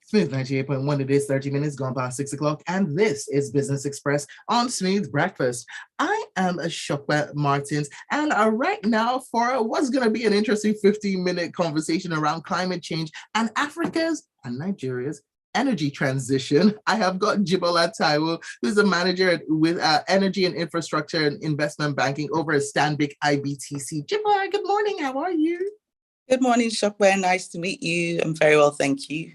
Smooth 98.1, it is 30 minutes gone past 6 o'clock, and this is Business Express on Smooth Breakfast. I am Sope Martins, and right now for what's going to be an interesting 15-minute conversation around climate change and Africa's and Nigeria's energy transition. I have got Jibola Taiwo, who's a manager with energy and infrastructure and investment banking over at Stanbic IBTC. Jibola, good morning. How are you? Good morning, Sope. Nice to meet you. I'm very well, thank you.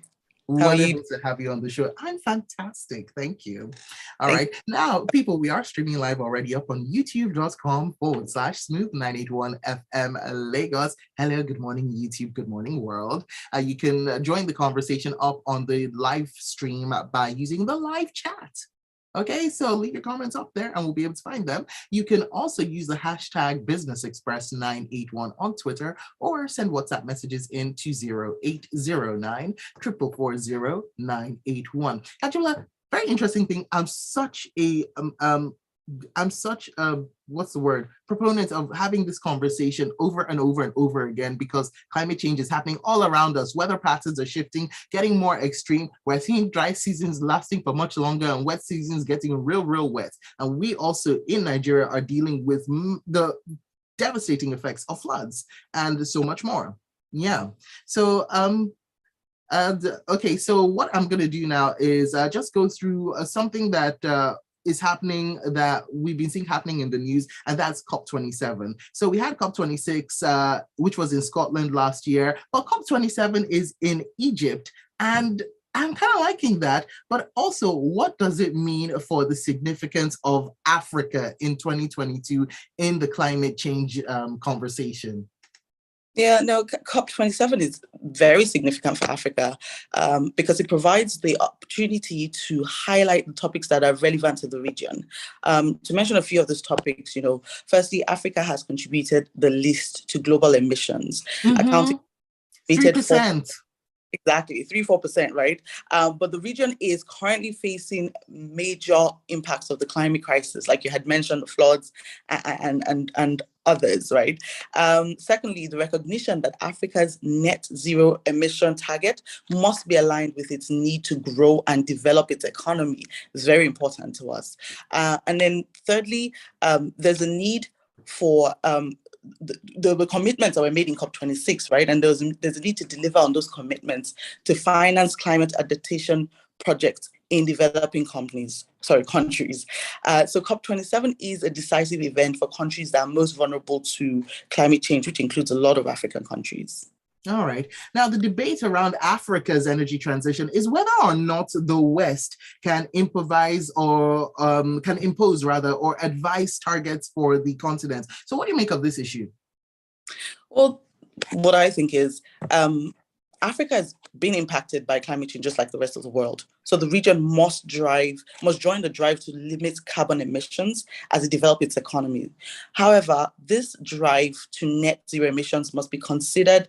How are you? Wonderful to have you on the show. I'm fantastic. Thank you. All right. Now, people, we are streaming live already up on youtube.com/smooth981 FM Lagos. Hello, good morning, YouTube. Good morning, world. You can join the conversation up on the live stream by using the live chat. Okay, so leave your comments up there and we'll be able to find them. You can also use the hashtag BusinessExpress981 on Twitter or send WhatsApp messages in to 0809 444 981. Angela, very interesting thing. I'm such a what's the word, proponent of having this conversation over and over and over again, because climate change is happening all around us. Weather patterns are shifting, getting more extreme. We're seeing dry seasons lasting for much longer and wet seasons getting real wet. And we also in Nigeria are dealing with the devastating effects of floods and so much more. Yeah. So okay, so what I'm going to do now is just go through something that is happening, that we've been seeing happening in the news, and that's COP27. So we had COP26, which was in Scotland last year, but COP27 is in Egypt, and I'm kind of liking that. But also, what does it mean for the significance of Africa in 2022 in the climate change conversation? Yeah, no, COP27 is very significant for Africa because it provides the opportunity to highlight the topics that are relevant to the region. To mention a few of those topics, firstly, Africa has contributed the least to global emissions, accounting 3%. Exactly, 3-4%, right? But the region is currently facing major impacts of the climate crisis, like you had mentioned, the floods and others, right? Secondly, the recognition that Africa's net zero emission target must be aligned with its need to grow and develop its economy is very important to us. And then thirdly, there's a need for the commitments that were made in COP26, right? And there's a need to deliver on those commitments to finance climate adaptation projects in developing countries. So COP27 is a decisive event for countries that are most vulnerable to climate change, which includes a lot of African countries. All right. Now, the debate around Africa's energy transition is whether or not the West can impose or advise targets for the continent. So what do you make of this issue? Well, what I think is Africa has been impacted by climate change just like the rest of the world. So the region must join the drive to limit carbon emissions as it develops its economy. However, this drive to net zero emissions must be considered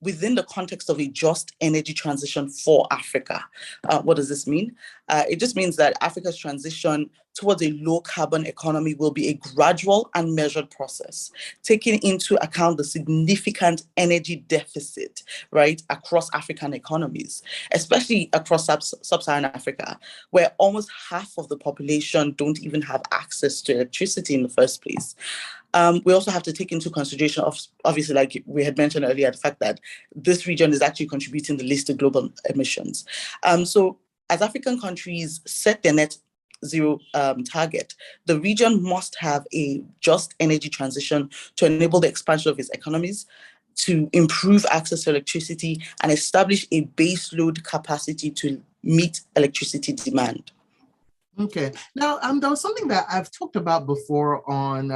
within the context of a just energy transition for Africa. What does this mean? It just means that Africa's transition towards a low carbon economy will be a gradual and measured process, taking into account the significant energy deficit, right, across African economies, especially across sub-Saharan Africa, where almost half of the population don't even have access to electricity in the first place. We also have to take into consideration of, obviously, like we had mentioned earlier, the fact that this region is actually contributing the least to global emissions. So as African countries set their net zero target, the region must have a just energy transition to enable the expansion of its economies, to improve access to electricity, and establish a base load capacity to meet electricity demand. Okay. Now, there was something that I've talked about before on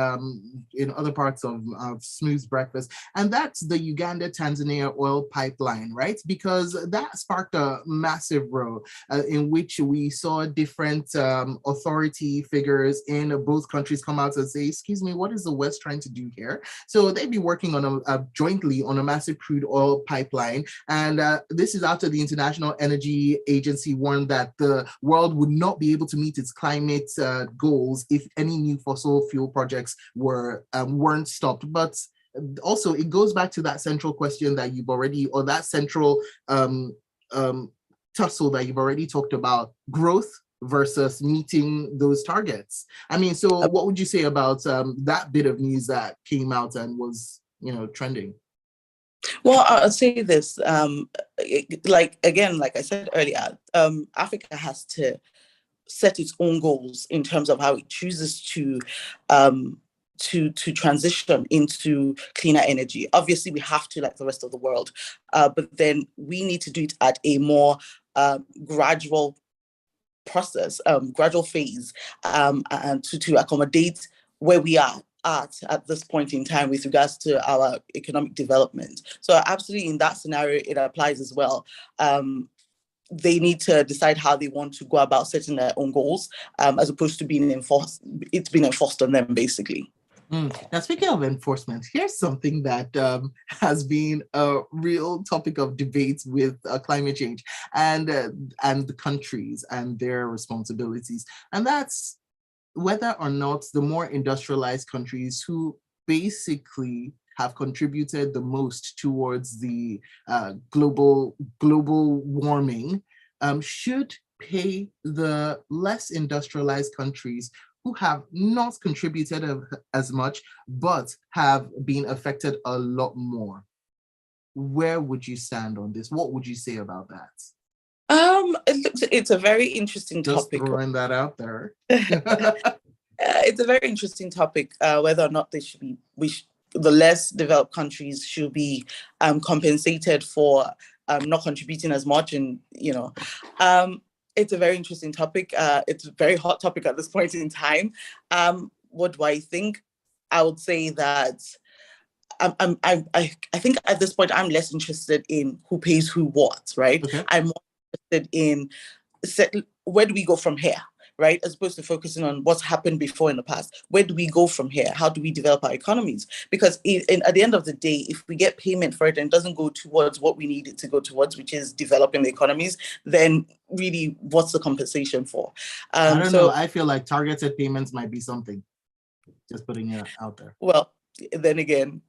in other parts of Smooth Breakfast, and that's the Uganda-Tanzania oil pipeline, right? Because that sparked a massive row in which we saw different authority figures in both countries come out and say, excuse me, what is the West trying to do here? So they'd be working on jointly on a massive crude oil pipeline, and this is after the International Energy Agency warned that the world would not be able to meet its climate goals if any new fossil fuel projects weren't stopped. But also, it goes back to that central question that you've already, or that central tussle that you've already talked about, growth versus meeting those targets. I mean, so what would you say about that bit of news that came out and was, trending? Well, I'll say this, like I said earlier, Africa has to set its own goals in terms of how it chooses to transition into cleaner energy. Obviously, we have to, like the rest of the world, but then we need to do it at a more gradual process, gradual phase, and to accommodate where we are at this point in time with regards to our economic development. So absolutely, in that scenario, it applies as well. They need to decide how they want to go about setting their own goals, as opposed to being enforced. It's being enforced on them, basically. Now, speaking of enforcement, here's something that has been a real topic of debate with climate change and the countries and their responsibilities. And that's whether or not the more industrialized countries who basically have contributed the most towards the global warming should pay the less industrialized countries who have not contributed as much, but have been affected a lot more. Where would you stand on this? What would you say about that? It's a very interesting topic. Just throwing that out there. It's a very interesting topic, whether or not they should be, the less developed countries should be compensated for not contributing as much, and it's a very interesting topic. It's a very hot topic at this point in time. What do I think? I would say that I think at this point I'm less interested in who pays who what, right? Okay. I'm more interested in where do we go from here, right? As opposed to focusing on what's happened before in the past. Where do we go from here? How do we develop our economies? Because at the end of the day, if we get payment for it and it doesn't go towards what we need it to go towards, which is developing the economies, then really, what's the compensation for? I don't know. I feel like targeted payments might be something. Just putting it out there. Well, then again,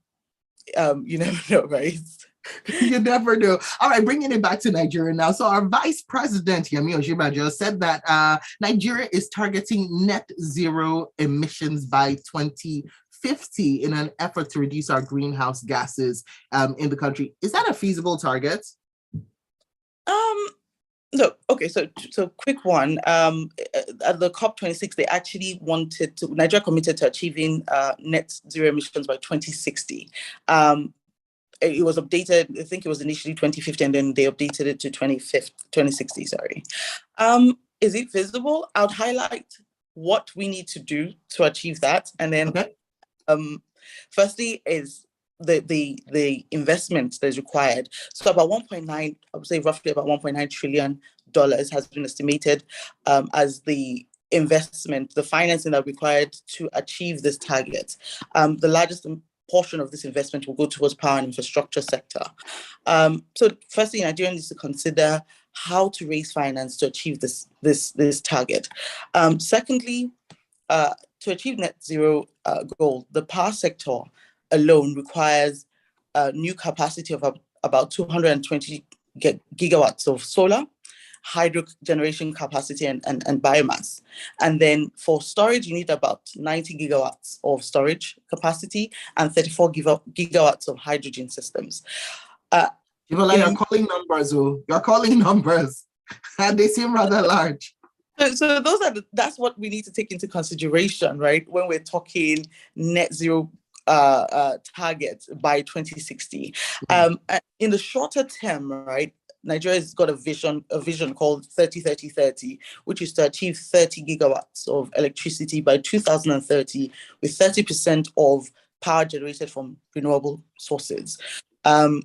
you never know, right? You never know. All right, bringing it back to Nigeria now. So our Vice President, Yemi Osinbajo, said that Nigeria is targeting net zero emissions by 2050 in an effort to reduce our greenhouse gases in the country. Is that a feasible target? No. Okay, so quick one. At the COP26, they actually Nigeria committed to achieving net zero emissions by 2060. It was updated, I think it was initially 2050, and then they updated it to 2060, sorry. Is it feasible? I would highlight what we need to do to achieve that. And then, firstly, is the investment that is required. So about 1.9, I would say roughly about $1.9 trillion has been estimated as the investment, the financing that required to achieve this target. The largest portion of this investment will go towards power and infrastructure sector. So firstly, Nigeria needs to consider how to raise finance to achieve this target. Secondly, to achieve net zero goal, the power sector alone requires a new capacity of about 220 gigawatts of solar, hydro generation capacity, and biomass. And then for storage, you need about 90 gigawatts of storage capacity and 34 gigawatts of hydrogen systems. Jibola, you're calling numbers, you're calling numbers, and they seem rather large. So that's what we need to take into consideration, right? When we're talking net zero target by 2060. In the shorter term, right, Nigeria's got a vision called 30-30-30, which is to achieve 30 gigawatts of electricity by 2030, with 30% of power generated from renewable sources. Then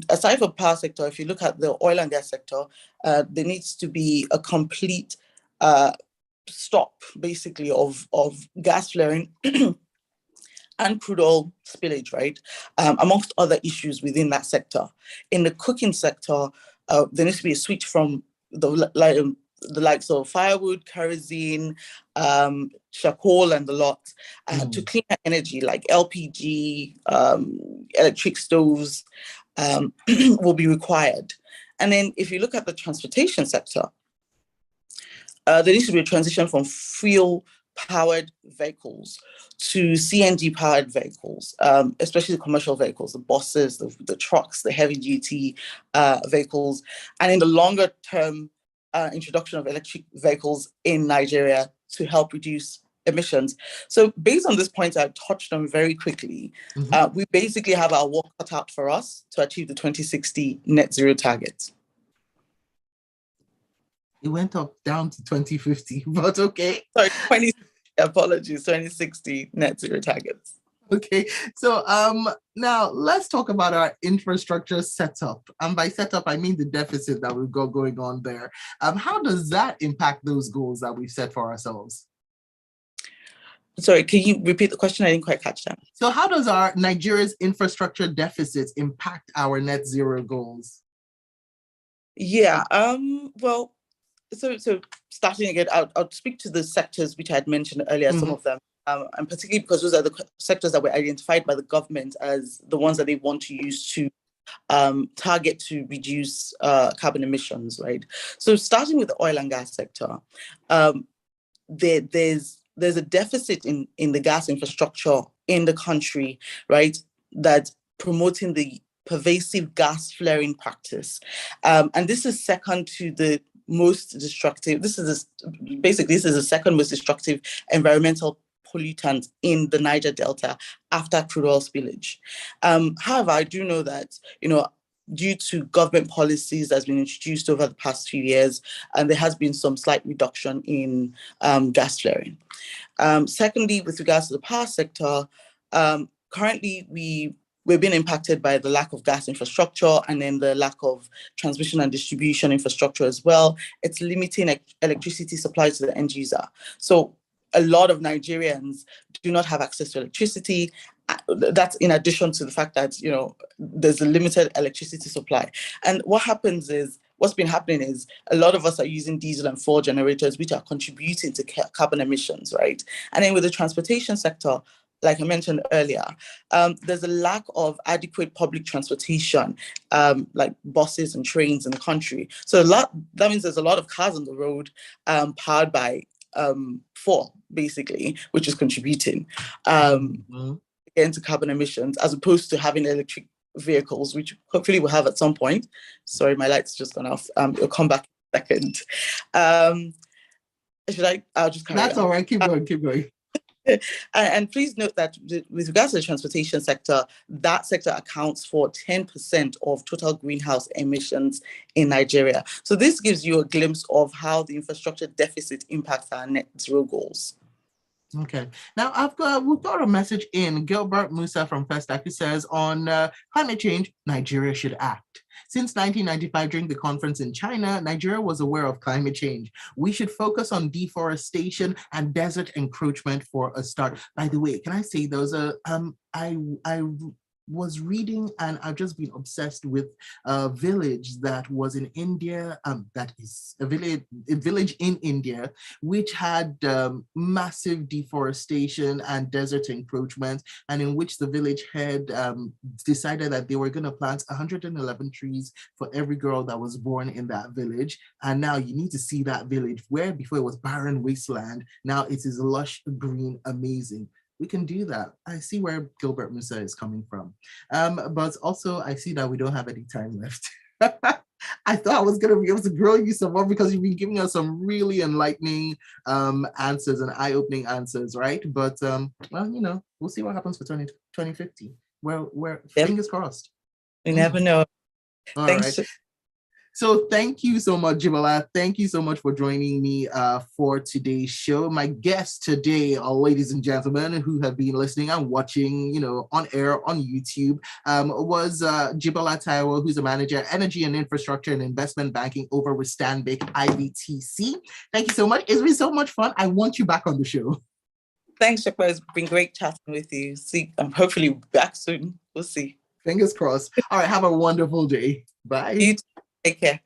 aside from power sector, if you look at the oil and gas sector, there needs to be a complete stop, basically, of gas flaring and crude oil spillage, right? Amongst other issues within that sector. In the cooking sector, there needs to be a switch from the likes of firewood, kerosene, charcoal, and the lot, to cleaner energy like LPG, electric stoves will be required. And then if you look at the transportation sector, there needs to be a transition from fuel-powered vehicles to CNG-powered vehicles, especially the commercial vehicles, the buses, the trucks, the heavy-duty vehicles. And in the longer term, introduction of electric vehicles in Nigeria to help reduce emissions. So based on this point I've touched on very quickly, we basically have our work cut out for us to achieve the 2060 net zero target. It went up down to 2050, but okay. Sorry, 2060 net zero targets. Okay, so now let's talk about our infrastructure setup. And by setup, I mean the deficit that we've got going on there. How does that impact those goals that we've set for ourselves? Sorry, can you repeat the question? I didn't quite catch that. So how does our Nigeria's infrastructure deficits impact our net zero goals? Yeah, well, so starting again, I'll speak to the sectors which I had mentioned earlier, some of them, and particularly because those are the sectors that were identified by the government as the ones that they want to use to target to reduce carbon emissions, right? So starting with the oil and gas sector, there's a deficit in the gas infrastructure in the country, right, that's promoting the pervasive gas flaring practice. And this is second to the most destructive, this is the second most destructive environmental pollutant in the Niger Delta after crude oil spillage. However, I do know that, due to government policies that's been introduced over the past few years, and there has been some slight reduction in gas flaring. Secondly, with regards to the power sector, currently we're being impacted by the lack of gas infrastructure and then the lack of transmission and distribution infrastructure as well. It's limiting electricity supply to the end user. So a lot of Nigerians do not have access to electricity. That's in addition to the fact that, there's a limited electricity supply. And what's been happening is a lot of us are using diesel and fuel generators, which are contributing to carbon emissions, right? And then with the transportation sector, like I mentioned earlier, there's a lack of adequate public transportation, like buses and trains in the country. So that means there's a lot of cars on the road powered by fuel, basically, which is contributing into carbon emissions, as opposed to having electric vehicles, which hopefully we'll have at some point. Sorry, my light's just gone off. It'll come back in a second. I'll just carry on. That's all right. Keep going. And please note that with regards to the transportation sector, that sector accounts for 10% of total greenhouse emissions in Nigeria. So this gives you a glimpse of how the infrastructure deficit impacts our net zero goals. Okay. Now we've got a message in. Gilbert Musa from Festac, who says on climate change, Nigeria should act. Since 1995, during the conference in China, Nigeria was aware of climate change. We should focus on deforestation and desert encroachment for a start. By the way, can I say those? I was reading, and I've just been obsessed with a village that was in India, that is a village in India, which had massive deforestation and desert encroachment, and in which the village head decided that they were going to plant 111 trees for every girl that was born in that village. And now you need to see that village, where before it was barren wasteland, now it is lush, green, amazing. We can do that. I see where Gilbert Musa is coming from. But also I see that we don't have any time left. I thought I was going to be able to grill you some more because you've been giving us some really enlightening answers and eye-opening answers, right? But, well, we'll see what happens for 2050. We're fingers crossed. We never know. All Thanks. right. So thank you so much, Jibola. Thank you so much for joining me for today's show. My guests today are ladies and gentlemen who have been listening and watching, on air on YouTube, was Jibola Taiwo, who's a manager, energy and infrastructure and investment banking over with Stanbic IBTC. Thank you so much. It's been so much fun. I want you back on the show. Thanks, Shekwa. It's been great chatting with you. Hopefully back soon. We'll see. Fingers crossed. All right. Have a wonderful day. Bye. You too. Take care.